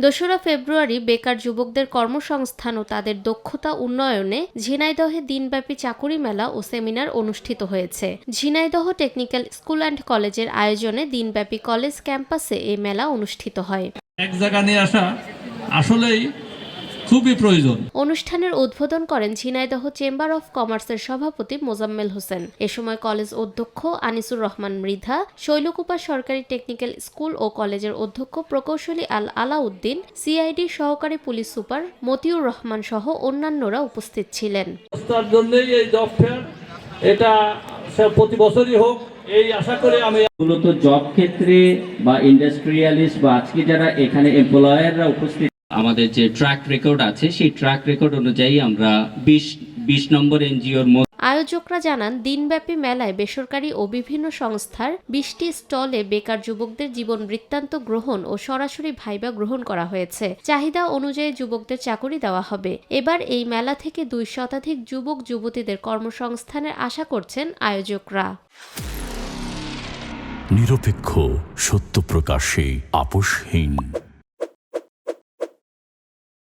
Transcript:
২রা ফেব্রুয়ারি বেকার যুবকদের কর্মসংস্থান ও তাদের দক্ষতা উন্নয়নে ঝিনাইদহে দিনব্যাপী চাকুরি মেলা ও সেমিনার অনুষ্ঠিত হয়েছে। ঝিনাইদহ টেকনিক্যাল স্কুল অ্যান্ড কলেজের আয়োজনে দিনব্যাপী কলেজ ক্যাম্পাসে এই মেলা অনুষ্ঠিত হয়। এক জায়গা নিয়ে আসা আসলেই খুবই প্রয়োজন। অনুষ্ঠানের উদ্বোধন করেন ঝিনাইদহ চেম্বার অফ কমার্সের সভাপতি মোজাম্মেল হোসেন। এ সময় কলেজ অধ্যক্ষ আনিসুর রহমান মৃধা, শৈলকুপা সরকারি টেকনিক্যাল স্কুল ও কলেজের অধ্যক্ষ প্রকৌশলী আলাউদ্দিন, সিআইডি সহকারী পুলিশ সুপার মতিউর রহমান সহ অন্যান্যরা উপস্থিত ছিলেন। তার জন্যই এই জব ফেয়ার, এটা প্রতি বছরই হোক এই আশা করে আমি মূলত জব ক্ষেত্রে বা ইন্ডাস্ট্রিয়ালিস্ট বা আজকে যারা এখানে এমপ্লয়াররা উপস্থিত, আমাদের যে ট্র্যাক রেকর্ড আছে সেই ট্র্যাক রেকর্ড অনুযায়ী আমরা ২০ নম্বর এনজিওর আয়োজকরা জানান, দিনব্যাপী মেলায় বেসরকারি ও বিভিন্ন সংস্থার ২০টি স্টলে বেকার যুবকদের জীবন বৃত্তান্ত গ্রহণ ও সরাসরি ভাইবা গ্রহণ করা হয়েছে। চাহিদা অনুযায়ী যুবকদের চাকুরি দেওয়া হবে। এবার এই মেলা থেকে ২০০ শতাধিক যুবক যুবতীদের কর্মসংস্থানের আশা করছেন আয়োজকরা। নিরপেক্ষ, সত্য প্রকাশে আপোষহীন।